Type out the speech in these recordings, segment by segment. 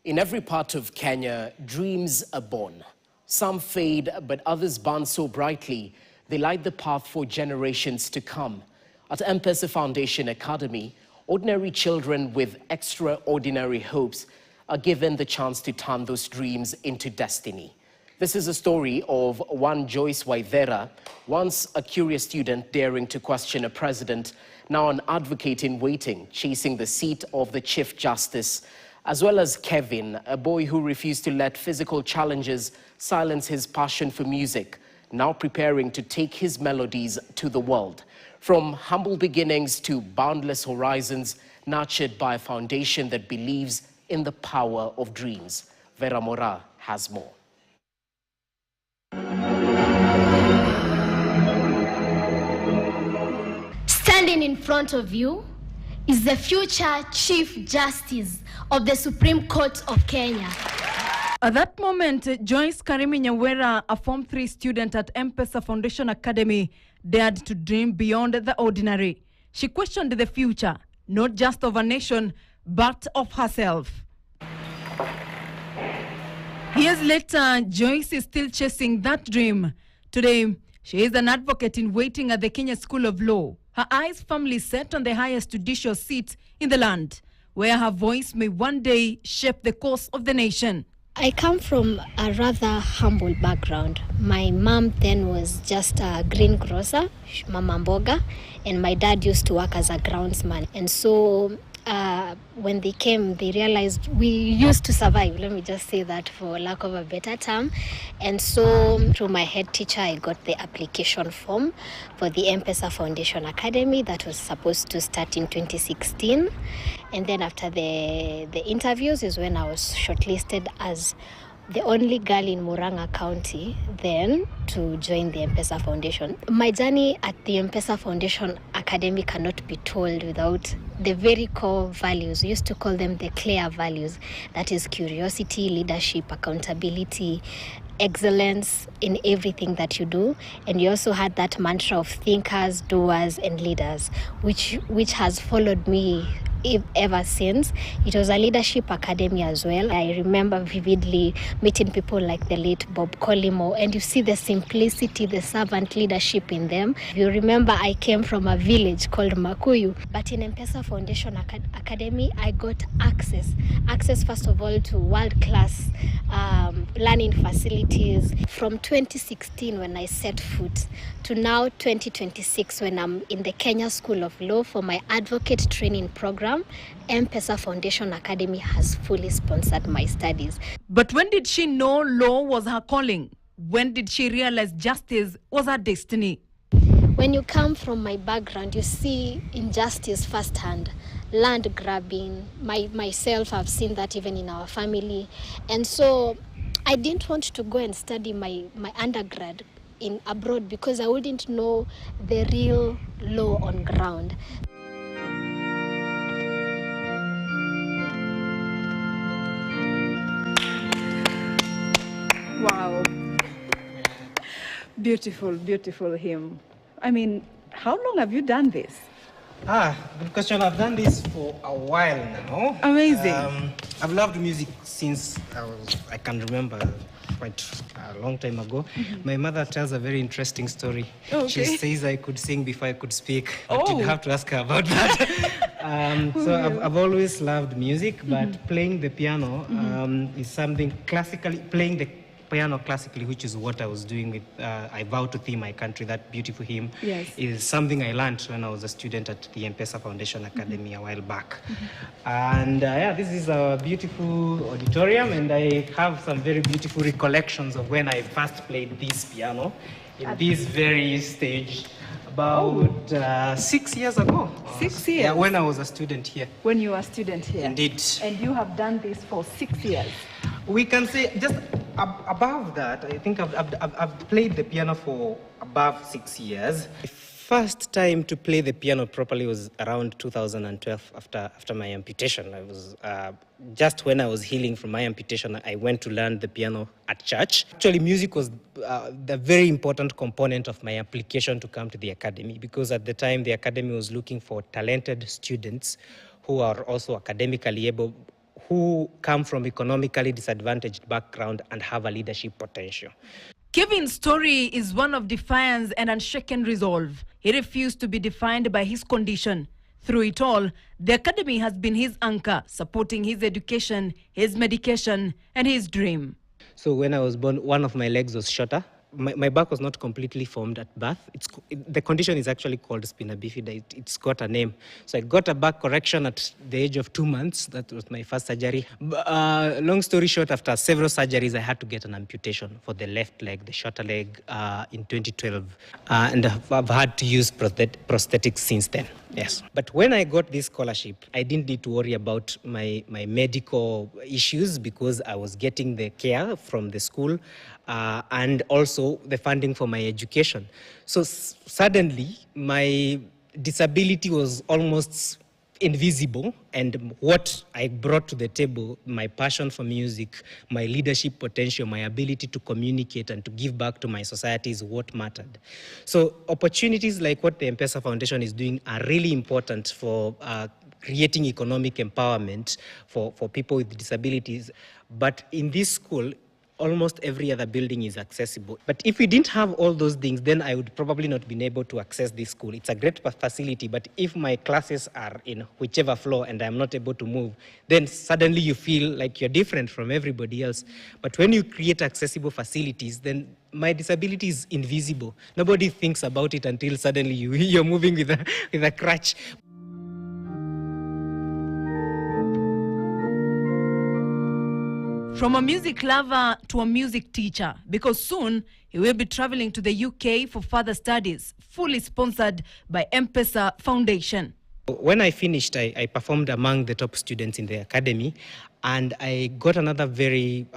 In every part of Kenya, dreams are born. Some fade, but others burn so brightly, they light the path for generations to come. At MPESA Foundation Academy, ordinary children with extraordinary hopes are given the chance to turn those dreams into destiny. This is a story of one Joyce Waithera, once a curious student daring to question a president, now an advocate in waiting, chasing the seat of the Chief Justice, as well as Kevin, a boy who refused to let physical challenges silence his passion for music, now preparing to take his melodies to the world. From humble beginnings to boundless horizons, nurtured by a foundation that believes in the power of dreams. Vera Mora has more. Standing in front of you is the future Chief Justice of the Supreme Court of Kenya. At that moment, Joyce Karimi Nyawera, a Form 3 student at MPESA Foundation Academy, dared to dream beyond the ordinary. She questioned the future, not just of a nation, but of herself. Years later, Joyce is still chasing that dream. Today, she is an advocate in waiting at the Kenya School of Law. Her eyes firmly set on the highest judicial seat in the land, where her voice may one day shape the course of the nation. I come from a rather humble background. My mom then was just a greengrocer, Mama Mboga, and my dad used to work as a groundsman. And so when they came, they realized we used to survive, let me just say that for lack of a better term. And so through my head teacher, I got the application form for the MPESA Foundation Academy that was supposed to start in 2016. And then after the interviews is when I was shortlisted as the only girl in Murang'a County then to join the MPESA Foundation. My journey at the MPESA Foundation Academy cannot be told without the very core values. We used to call them the clear values. That is curiosity, leadership, accountability, excellence in everything that you do. And you also had that mantra of thinkers, doers, and leaders, which has followed me ever since. It was a leadership academy as well. I remember vividly meeting people like the late Bob Collymore, and you see the simplicity, the servant leadership in them. You remember I came from a village called Makuyu, but in MPESA Foundation Academy, I got access first of all to world-class learning facilities. From 2016 when I set foot to now 2026 when I'm in the Kenya School of Law for my advocate training program, MPESA Foundation Academy has fully sponsored my studies. But when did she know law was her calling? When did she realize justice was her destiny? When you come from my background, you see injustice firsthand, land grabbing. Myself, I've seen that even in our family. And so I didn't want to go and study my undergrad in abroad because I wouldn't know the real law on ground. Wow. Beautiful, beautiful hymn. I mean, how long have you done this? Good question. I've done this for a while now. Amazing. I've loved music since I can remember, quite a long time ago. Mm-hmm. My mother tells a very interesting story. Okay. She says I could sing before I could speak, but you'd have to ask her about that. So I've always loved music, but playing the piano is something classically, playing the piano classically, which is what I was doing with I Vow to Thee My Country, that beautiful hymn, is something I learned when I was a student at the MPESA Foundation Academy a while back. And this is a beautiful auditorium, and I have some very beautiful recollections of when I first played this piano in this very stage about 6 years ago. 6 years? Yeah, when I was a student here. When you were a student here? Indeed. And you have done this for 6 years? We can say just above that. I think I've played the piano for above 6 years. The first time to play the piano properly was around 2012 after my amputation. I was just when I was healing from my amputation, I went to learn the piano at church. Actually, music was the very important component of my application to come to the academy, because at the time the academy was looking for talented students who are also academically able, who come from economically disadvantaged background and have a leadership potential. Kevin's story is one of defiance and unshaken resolve. He refused to be defined by his condition. Through it all, the academy has been his anchor, supporting his education, his medication, and his dream. So when I was born, one of my legs was shorter. My back was not completely formed at birth. The condition is actually called spina bifida. It's got a name. So I got a back correction at the age of 2 months. That was my first surgery. Long story short, after several surgeries, I had to get an amputation for the left leg, the shorter leg, in 2012. And I've had to use prosthetics since then. Yes. But when I got this scholarship, I didn't need to worry about my medical issues because I was getting the care from the school and also the funding for my education. So suddenly, my disability was almost invisible, and what I brought to the table, my passion for music, my leadership potential, my ability to communicate and to give back to my society is what mattered. So opportunities like what the MPESA Foundation is doing are really important for creating economic empowerment for people with disabilities. But in this school, almost every other building is accessible. But if we didn't have all those things, then I would probably not been able to access this school. It's a great facility, but if my classes are in whichever floor and I'm not able to move, then suddenly you feel like you're different from everybody else. But when you create accessible facilities, then my disability is invisible. Nobody thinks about it until suddenly you're moving with a crutch. From a music lover to a music teacher, because soon he will be traveling to the UK for further studies, fully sponsored by MPESA Foundation. When I finished, I performed among the top students in the academy, and I got another very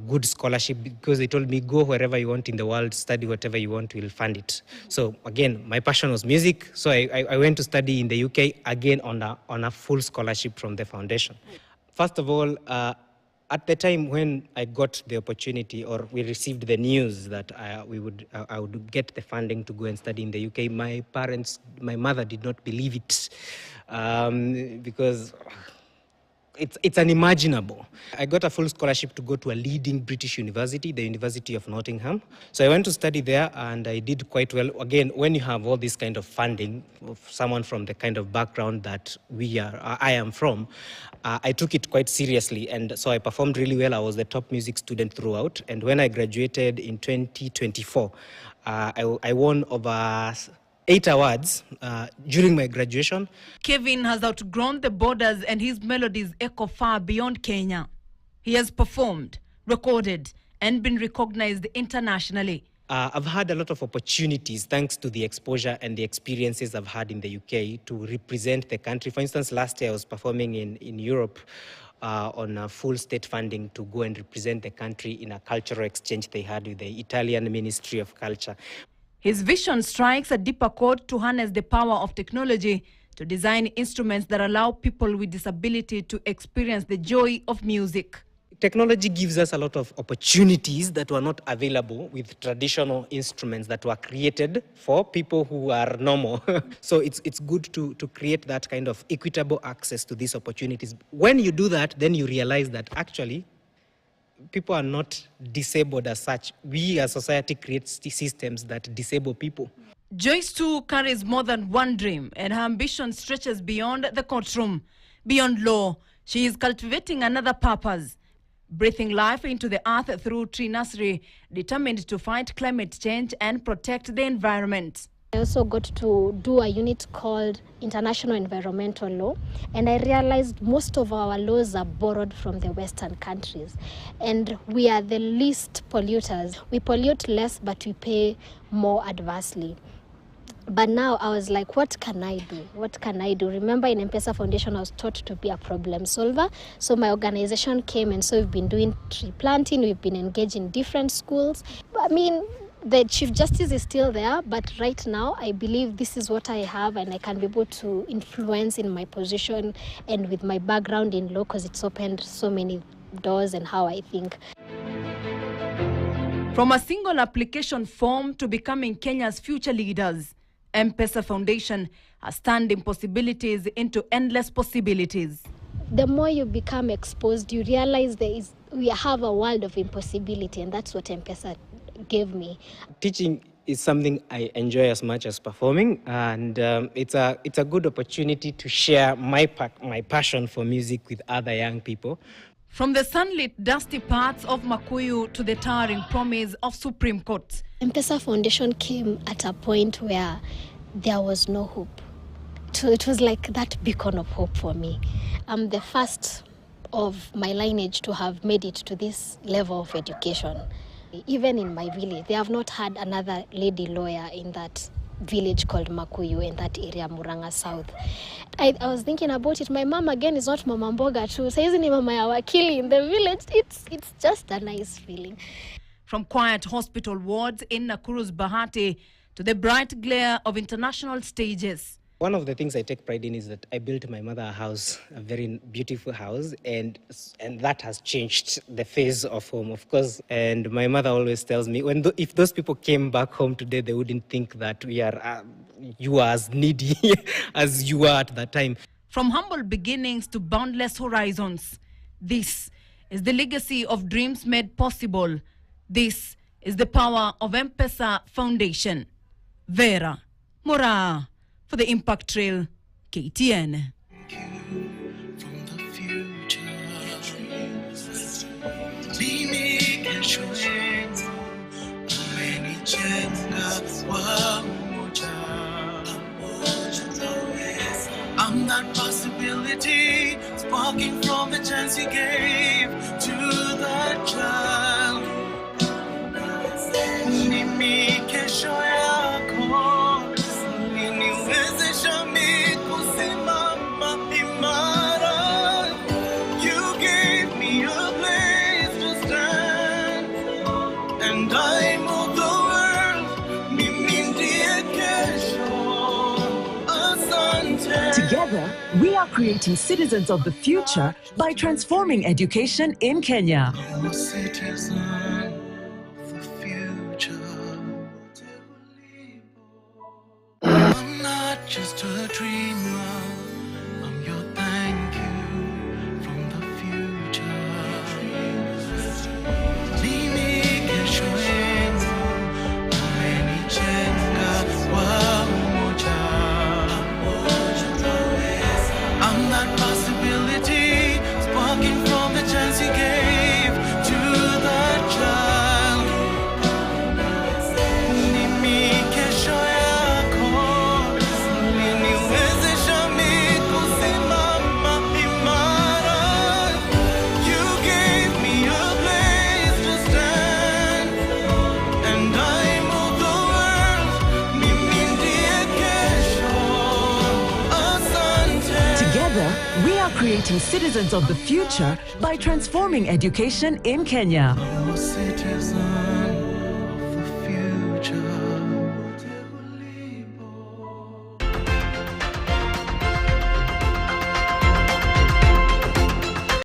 good scholarship because they told me, go wherever you want in the world, study whatever you want, we'll fund it. So again, my passion was music, so I went to study in the UK, again on a full scholarship from the foundation. First of all, at the time when I got the opportunity, or we received the news that I would get the funding to go and study in the UK, my mother did not believe it because it's unimaginable. I got a full scholarship to go to a leading British university, the University of Nottingham. So I went to study there and I did quite well. Again, when you have all this kind of funding, someone from the kind of background that I am from, I took it quite seriously. And so I performed really well. I was the top music student throughout. And when I graduated in 2024, I won over 8 awards during my graduation. Kevin has outgrown the borders and his melodies echo far beyond Kenya. He has performed, recorded, and been recognized internationally. I've had a lot of opportunities thanks to the exposure and the experiences I've had in the UK to represent the country. For instance, last year I was performing in Europe on a full state funding to go and represent the country in a cultural exchange they had with the Italian Ministry of Culture. His vision strikes a deeper chord to harness the power of technology to design instruments that allow people with disability to experience the joy of music. Technology gives us a lot of opportunities that were not available with traditional instruments that were created for people who are normal. So it's good to create that kind of equitable access to these opportunities. When you do that, then you realize that actually people are not disabled as such. We as society create systems that disable people. Joyce too carries more than one dream, and her ambition stretches beyond the courtroom, beyond law. She is cultivating another purpose, breathing life into the earth through tree nursery, determined to fight climate change and protect the environment. I also got to do a unit called International Environmental Law, and I realized most of our laws are borrowed from the Western countries, and we are the least polluters. We pollute less, but we pay more adversely. But now I was like, what can I do? What can I do? Remember, in MPESA Foundation, I was taught to be a problem solver. So my organization came, and so we've been doing tree planting. We've been engaged in different schools. I mean, the Chief Justice is still there, but right now I believe this is what I have, and I can be able to influence in my position and with my background in law, because it's opened so many doors and how I think. From a single application form to becoming Kenya's future leaders, MPESA Foundation has turned impossibilities into endless possibilities. the more you become exposed, you realize we have a world of impossibility, and that's what M-PESA gave me. Teaching is something I enjoy as much as performing, and it's a good opportunity to share my passion for music with other young people. From the sunlit, dusty parts of Makuyu to the towering promise of Supreme Court. MPESA Foundation came at a point where there was no hope. So it was like that beacon of hope for me. I'm the first of my lineage to have made it to this level of education. Even in my village, they have not had another lady lawyer in that village called Makuyu, in that area, Muranga South. I was thinking about it. My mom again is not Mama Mboga too. So isn't Mama ya wakili in the village? It's just a nice feeling. From quiet hospital wards in Nakuru's Bahati to the bright glare of international stages. One of the things I take pride in is that I built my mother a house, a very beautiful house, and that has changed the face of home, of course. And my mother always tells me, if those people came back home today, they wouldn't think that you are as needy as you were at that time. From humble beginnings to boundless horizons, this is the legacy of dreams made possible. This is the power of M-PESA Foundation. Vera Mora. For the Impact Trail, KTN. I'm that possibility, sparking from the chance you gave to that child. Mimi kesho yako. You gave me a place to stand, and I moved the world. Together, we are creating citizens of the future by transforming education in Kenya. I'm a citizen of the future. I'm not just a dreamer, I'm your thank you from the future. Mimi kesho yenu, umenijenga kwa umoja. I'm that possibility, sparking from the chance you gave to that child. Mimi kesho yako. We are creating citizens of the future by transforming education in Kenya. I'm a citizen.